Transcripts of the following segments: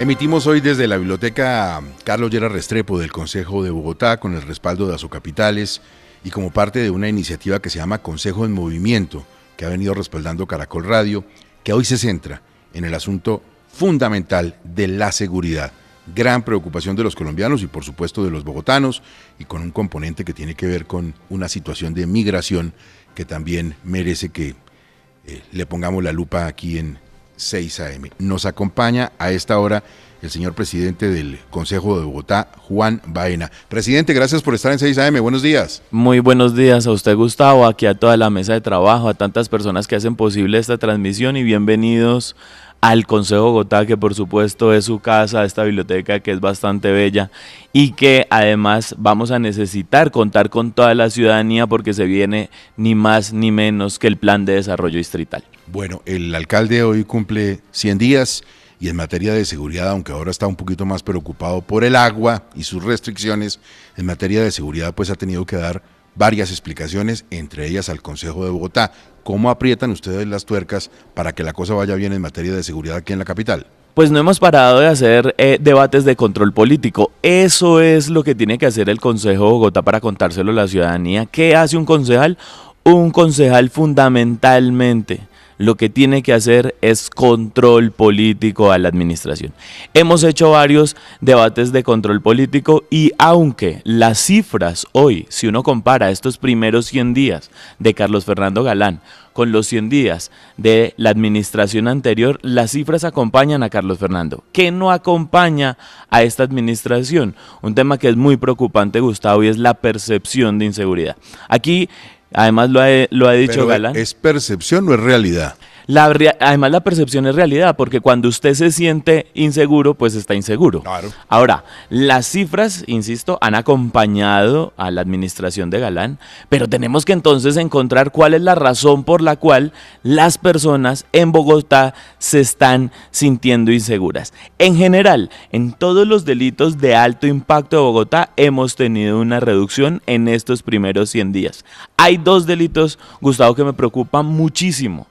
Emitimos hoy desde la Biblioteca Carlos Lleras Restrepo del Consejo de Bogotá con el respaldo de Asocapitales y como parte de una iniciativa que se llama Consejo en Movimiento, que ha venido respaldando Caracol Radio, que hoy se centra en el asunto fundamental de la seguridad. Gran preocupación de los colombianos y por supuesto de los bogotanos, y con un componente que tiene que ver con una situación de migración que también merece que le pongamos la lupa aquí en 6 AM. Nos acompaña a esta hora el señor presidente del Consejo de Bogotá, Juan Baena. Presidente, gracias por estar en 6 AM. Buenos días. Muy buenos días a usted, Gustavo, aquí a toda la mesa de trabajo, a tantas personas que hacen posible esta transmisión y bienvenidos al Consejo de Bogotá, que por supuesto es su casa, esta biblioteca que es bastante bella y que además vamos a necesitar contar con toda la ciudadanía porque se viene ni más ni menos que el Plan de Desarrollo Distrital. Bueno, el alcalde hoy cumple 100 días y en materia de seguridad, aunque ahora está un poquito más preocupado por el agua y sus restricciones, en materia de seguridad pues ha tenido que dar varias explicaciones, entre ellas al Consejo de Bogotá. ¿Cómo aprietan ustedes las tuercas para que la cosa vaya bien en materia de seguridad aquí en la capital? Pues no hemos parado de hacer debates de control político. Eso es lo que tiene que hacer el Consejo de Bogotá para contárselo a la ciudadanía. ¿Qué hace un concejal? Un concejal fundamentalmente lo que tiene que hacer es control político a la administración. Hemos hecho varios debates de control político y aunque las cifras hoy, si uno compara estos primeros 100 días de Carlos Fernando Galán con los 100 días de la administración anterior, las cifras acompañan a Carlos Fernando. ¿Qué no acompaña a esta administración? Un tema que es muy preocupante, Gustavo, y es la percepción de inseguridad. Aquí además lo ha dicho Pero Galán. ¿es percepción o es realidad? Además la percepción es realidad, porque cuando usted se siente inseguro, pues está inseguro. Claro. Ahora, las cifras, insisto, han acompañado a la administración de Galán, pero tenemos que entonces encontrar cuál es la razón por la cual las personas en Bogotá se están sintiendo inseguras. En general, en todos los delitos de alto impacto de Bogotá hemos tenido una reducción en estos primeros 100 días. Hay dos delitos, Gustavo, que me preocupan muchísimo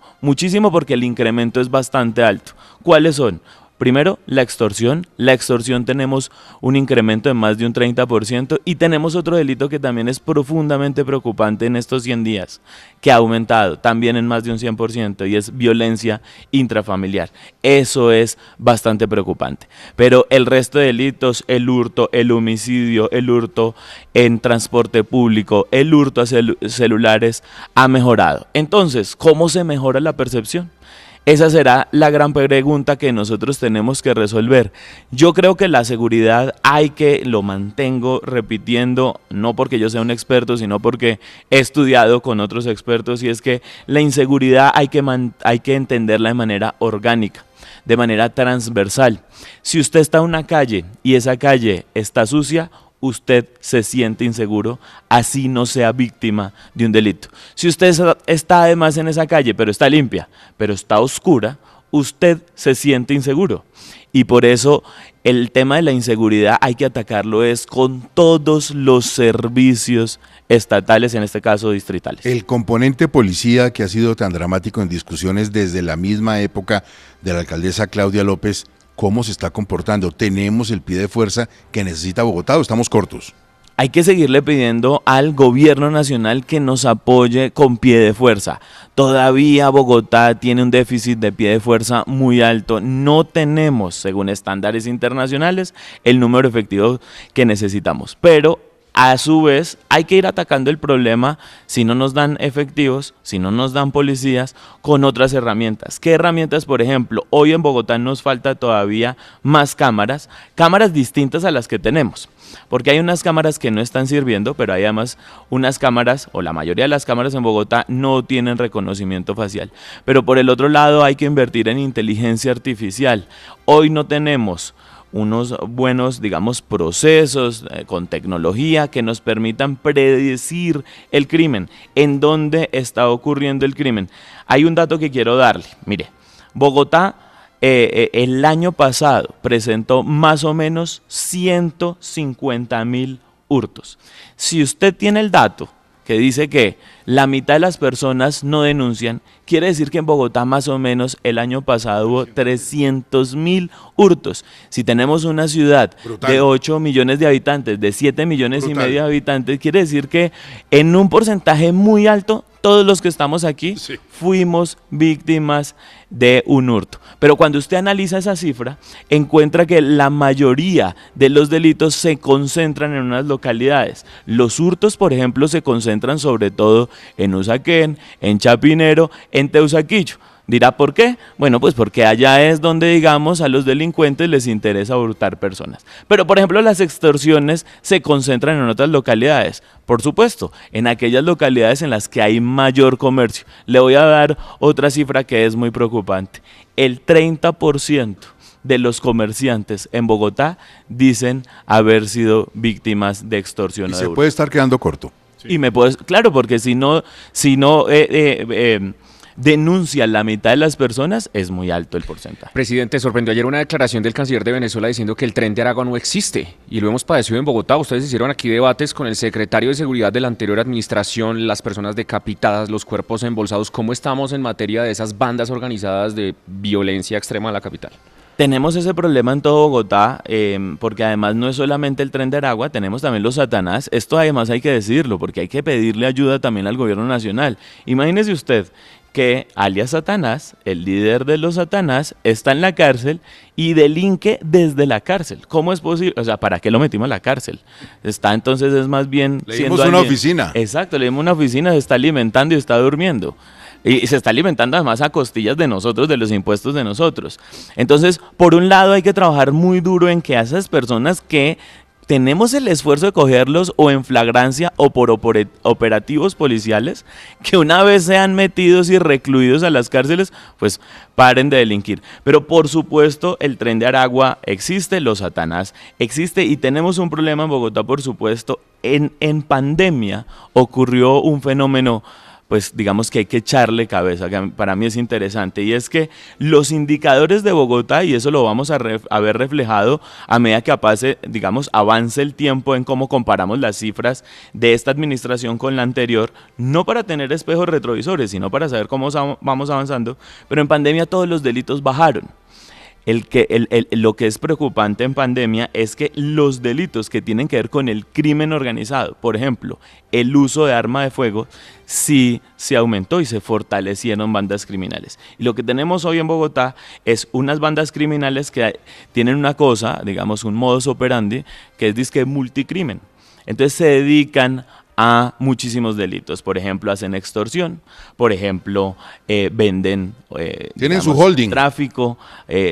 porque el incremento es bastante alto. ¿Cuáles son? Primero, la extorsión. La extorsión tenemos un incremento de más de un 30% y tenemos otro delito que también es profundamente preocupante en estos 100 días, que ha aumentado también en más de un 100% y es violencia intrafamiliar. Eso es bastante preocupante. Pero el resto de delitos, el hurto, el homicidio, el hurto en transporte público, el hurto a celulares ha mejorado. Entonces, ¿cómo se mejora la percepción? Esa será la gran pregunta que nosotros tenemos que resolver. Yo creo que la seguridad lo mantengo repitiendo, no porque yo sea un experto, sino porque he estudiado con otros expertos, y es que la inseguridad hay que entenderla de manera orgánica, de manera transversal. Si usted está en una calle y esa calle está sucia, usted se siente inseguro, así no sea víctima de un delito. Si usted está además en esa calle, pero está limpia, pero está oscura, usted se siente inseguro. Y por eso el tema de la inseguridad hay que atacarlo con todos los servicios estatales, en este caso distritales. El componente policía que ha sido tan dramático en discusiones desde la misma época de la alcaldesa Claudia López, ¿cómo se está comportando? ¿Tenemos el pie de fuerza que necesita Bogotá o estamos cortos? Hay que seguirle pidiendo al gobierno nacional que nos apoye con pie de fuerza. Todavía Bogotá tiene un déficit de pie de fuerza muy alto. No tenemos, según estándares internacionales, el número efectivo que necesitamos. Pero a su vez, hay que ir atacando el problema si no nos dan efectivos, si no nos dan policías, con otras herramientas. ¿Qué herramientas? Por ejemplo, hoy en Bogotá nos falta todavía más cámaras distintas a las que tenemos. Porque hay unas cámaras que no están sirviendo, pero hay además unas cámaras, o la mayoría de las cámaras en Bogotá no tienen reconocimiento facial. Pero por el otro lado hay que invertir en inteligencia artificial. Hoy no tenemos unos buenos, digamos, procesos con tecnología que nos permitan predecir el crimen, en dónde está ocurriendo el crimen. Hay un dato que quiero darle. Mire, Bogotá el año pasado presentó más o menos 150.000 hurtos. Si usted tiene el dato que dice que la mitad de las personas no denuncian, quiere decir que en Bogotá más o menos el año pasado hubo 300.000 hurtos. Si tenemos una ciudad Brutal. de 8 millones de habitantes, de 7 millones y Brutal. medio de habitantes, quiere decir que en un porcentaje muy alto, todos los que estamos aquí Sí. fuimos víctimas de un hurto. Pero cuando usted analiza esa cifra, encuentra que la mayoría de los delitos se concentran en unas localidades. Los hurtos, por ejemplo, se concentran sobre todo en Usaquén, en Chapinero, en Teusaquillo. Dirá, ¿por qué? Bueno, pues porque allá es donde, digamos, a los delincuentes les interesa hurtar personas. Pero, por ejemplo, las extorsiones se concentran en otras localidades. Por supuesto, en aquellas localidades en las que hay mayor comercio. Le voy a dar otra cifra que es muy preocupante. El 30% de los comerciantes en Bogotá dicen haber sido víctimas de extorsión Y o de se hurto. puede estar quedando corto. Y me puedes, claro, porque si no denuncia la mitad de las personas, es muy alto el porcentaje. Presidente, sorprendió ayer una declaración del canciller de Venezuela diciendo que el tren de Aragua no existe y lo hemos padecido en Bogotá. Ustedes hicieron aquí debates con el secretario de Seguridad de la anterior administración, las personas decapitadas, los cuerpos embolsados. ¿Cómo estamos en materia de esas bandas organizadas de violencia extrema en la capital? Tenemos ese problema en todo Bogotá, porque además no es solamente el tren de Aragua, tenemos también los Satanás. Esto además hay que decirlo, porque hay que pedirle ayuda también al gobierno nacional. Imagínese usted que alias Satanás, el líder de los Satanás, está en la cárcel y delinque desde la cárcel. ¿Cómo es posible? O sea, ¿para qué lo metimos a la cárcel? Está entonces es más bien Le dimos una oficina. Exacto, le dimos una oficina, se está alimentando y está durmiendo. Y se está alimentando además a costillas de nosotros, de los impuestos de nosotros. Entonces, por un lado hay que trabajar muy duro en que a esas personas que tenemos el esfuerzo de cogerlos o en flagrancia o por operativos policiales, que una vez sean metidos y recluidos a las cárceles, pues paren de delinquir. Pero por supuesto el tren de Aragua existe, los Satanás existe y tenemos un problema en Bogotá, por supuesto. En pandemia ocurrió un fenómeno, pues digamos que hay que echarle cabeza, que para mí es interesante, y es que los indicadores de Bogotá, y eso lo vamos a ver reflejado a medida que avance el tiempo en cómo comparamos las cifras de esta administración con la anterior, no para tener espejos retrovisores, sino para saber cómo vamos avanzando, pero en pandemia todos los delitos bajaron. Lo que es preocupante en pandemia es que los delitos que tienen que ver con el crimen organizado, por ejemplo, el uso de arma de fuego, sí se aumentó y se fortalecieron bandas criminales. Y lo que tenemos hoy en Bogotá es unas bandas criminales que tienen una cosa, digamos un modus operandi, que es disque multicrimen. Entonces se dedican a muchísimos delitos. Por ejemplo, hacen extorsión, por ejemplo, venden Tienen su holding. tráfico,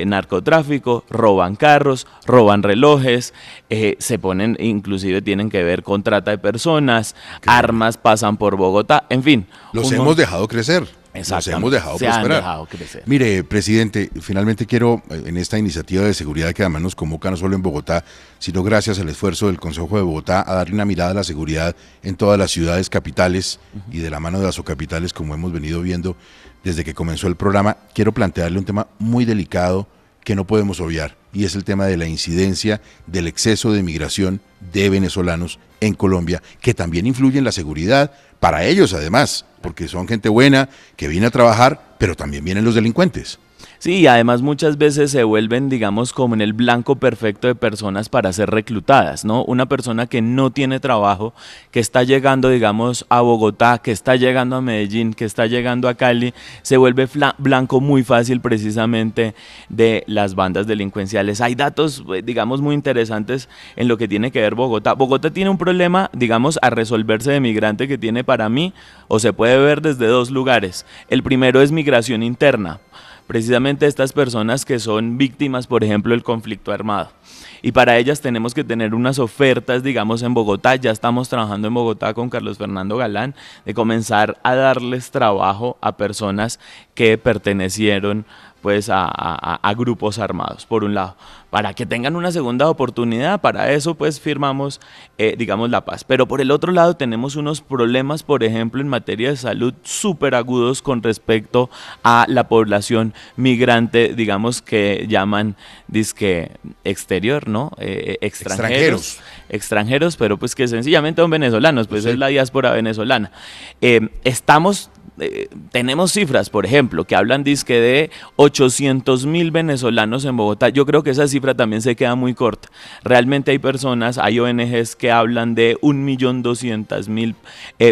narcotráfico, roban carros, roban relojes, se ponen, inclusive tienen que ver con trata de personas, armas pasan por Bogotá, en fin. Los hemos dejado crecer. Los Exactamente, hemos dejado se prosperar. han dejado crecer. Mire, presidente, finalmente quiero, en esta iniciativa de seguridad que además nos convoca no solo en Bogotá, sino gracias al esfuerzo del Consejo de Bogotá, a darle una mirada a la seguridad en todas las ciudades capitales y de la mano de Asocapitales, como hemos venido viendo desde que comenzó el programa, quiero plantearle un tema muy delicado que no podemos obviar, y es el tema de la incidencia del exceso de migración de venezolanos en Colombia, que también influye en la seguridad para ellos además, porque son gente buena que viene a trabajar, pero también vienen los delincuentes. Sí, y además muchas veces se vuelven, digamos, como en el blanco perfecto de personas para ser reclutadas, ¿no? Una persona que no tiene trabajo, que está llegando, digamos, a Bogotá, que está llegando a Medellín, que está llegando a Cali, se vuelve blanco muy fácil precisamente de las bandas delincuenciales. Hay datos, digamos, muy interesantes en lo que tiene que ver Bogotá. Bogotá tiene un problema, digamos, a resolverse de migrante que tiene para mí, o se puede ver desde dos lugares. El primero es migración interna. Precisamente estas personas que son víctimas, por ejemplo, del conflicto armado. Y para ellas tenemos que tener unas ofertas, digamos, en Bogotá. Ya estamos trabajando en Bogotá con Carlos Fernando Galán, de comenzar a darles trabajo a personas que pertenecieron pues a grupos armados, por un lado. Para que tengan una segunda oportunidad, para eso pues firmamos, digamos, la paz. Pero por el otro lado tenemos unos problemas, por ejemplo, en materia de salud súper agudos con respecto a la población migrante, digamos, que llaman disque exterior, ¿no? Extranjeros, pero pues que sencillamente son venezolanos, pues sí. Es la diáspora venezolana. Tenemos cifras, por ejemplo, que hablan dizque de 800.000 venezolanos en Bogotá. Yo creo que esa cifra también se queda muy corta. Realmente hay personas, hay ONGs que hablan de 1.200.000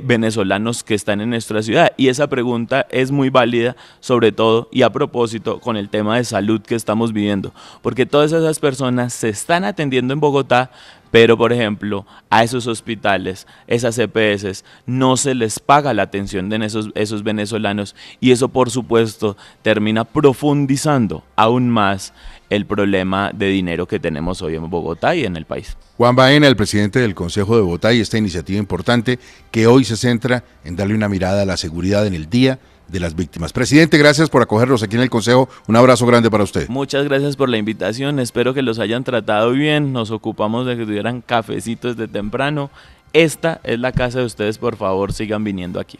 venezolanos que están en nuestra ciudad. Y esa pregunta es muy válida, sobre todo y a propósito con el tema de salud que estamos viviendo. Porque todas esas personas se están atendiendo en Bogotá, pero, por ejemplo, a esos hospitales, esas EPS, no se les paga la atención de esos venezolanos y eso, por supuesto, termina profundizando aún más el problema de dinero que tenemos hoy en Bogotá y en el país. Juan Baena, el presidente del Consejo de Bogotá, y esta iniciativa importante que hoy se centra en darle una mirada a la seguridad en el Día de las Víctimas. Presidente, gracias por acogernos aquí en el Consejo. Un abrazo grande para usted. Muchas gracias por la invitación. Espero que los hayan tratado bien. Nos ocupamos de que tuvieran cafecitos desde temprano. Esta es la casa de ustedes. Por favor, sigan viniendo aquí.